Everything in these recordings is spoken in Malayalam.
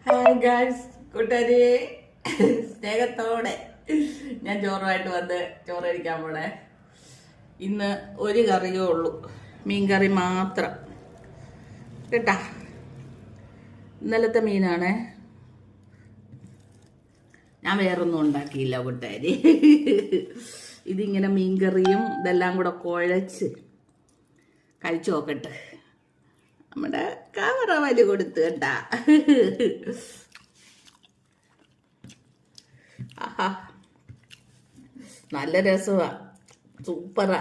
ഹായ് ഗായ്സ്, കൂട്ടുകാരി സ്നേഹത്തോടെ ഞാൻ ചോറുമായിട്ട് വന്ന് ചോറ് കഴിക്കാൻ പോണേ. ഇന്ന് ഒരു കറിയേ ഉള്ളൂ, മീൻകറി മാത്രം കേട്ടാ. ഇന്നലത്തെ മീനാണേ, ഞാൻ വേറൊന്നും ഉണ്ടാക്കിയില്ല കൂട്ടുകാരി. ഇതിങ്ങനെ മീൻകറിയും ഇതെല്ലാം കൂടെ കുഴച്ച് കഴിച്ചു നോക്കട്ടെ. നമ്മുടെ കവറ വലി കൊടുത്ത് കേട്ടാ. ആഹാ, നല്ല രസമാ, സൂപ്പറാ.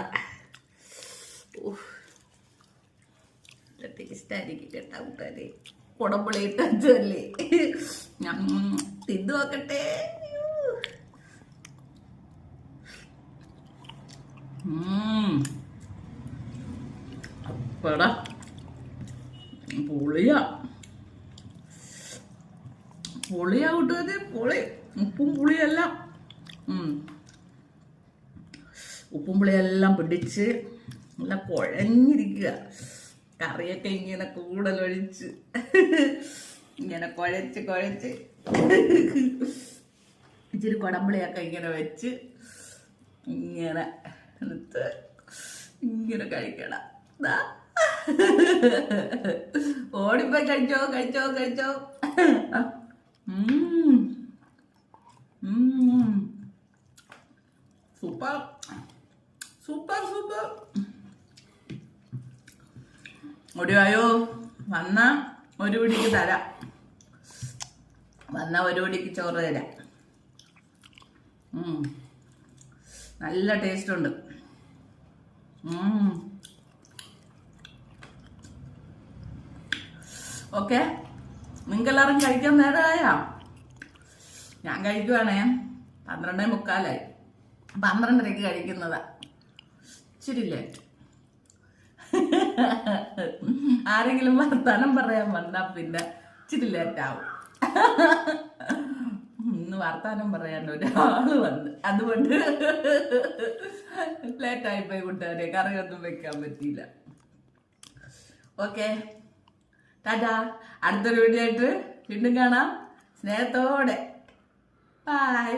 ടേസ്റ്റ് ആയിരിക്കും കേട്ടാ കൂട്ടുകാരെ. കുടമ്പുളി ഇട്ടല്ലേ, ഞാൻ തിന്നു നോക്കട്ടെ. അപ്പടാ പൊളിയാ കൂട്ടുകാരെ, പൊളി. ഉപ്പും പുളിയെല്ലാം ഉപ്പും പുളിയെല്ലാം പിടിച്ച് നല്ല കുഴഞ്ഞിരിക്കുക. കറിയൊക്കെ ഇങ്ങനെ കൂടുതലൊഴിച്ച് ഇങ്ങനെ കുഴച്ച് കുഴച്ച് ഇച്ചിരി കുടമ്പുളിയൊക്കെ ഇങ്ങനെ വെച്ച് ഇങ്ങനെ എടുത്ത് ഇങ്ങനെ കഴിക്കണം. ഓടിപ്പോയി കഴിച്ചോ കഴിച്ചോ കഴിച്ചോ. Super super super. ഒടിവായോ, വന്ന ഒരു പിടിക്ക് തരാം, വന്ന ഒരു പിടിക്ക് ചോറ് തരാം. നല്ല ടേസ്റ്റ് ഉണ്ട്. ഓക്കെ, നിങ്ങൾക്കെല്ലാവരും കഴിക്കാൻ നേരമായാ? ഞാൻ കഴിക്കുവാണേ, 12:45. 12:30 കഴിക്കുന്നതാ. ശരിയില്ലേ? ആരെങ്കിലും വർത്താനം പറയാൻ വന്നാ പിന്നെ ഇച്ചിരി ലേറ്റാവും. ഇന്ന് വർത്താനം പറയാൻ ഒരാള് വന്ന്, അതുകൊണ്ട് ലേറ്റായിപ്പോയി കൂട്ടുകാരെ. കറിയൊന്നും വെക്കാൻ പറ്റിയില്ല. ഓക്കെ, ടാറ്റാ. അടുത്തൊരു വീഡിയോ ആയിട്ട് വീണ്ടും കാണാം. സ്നേഹത്തോടെ. ബൈ.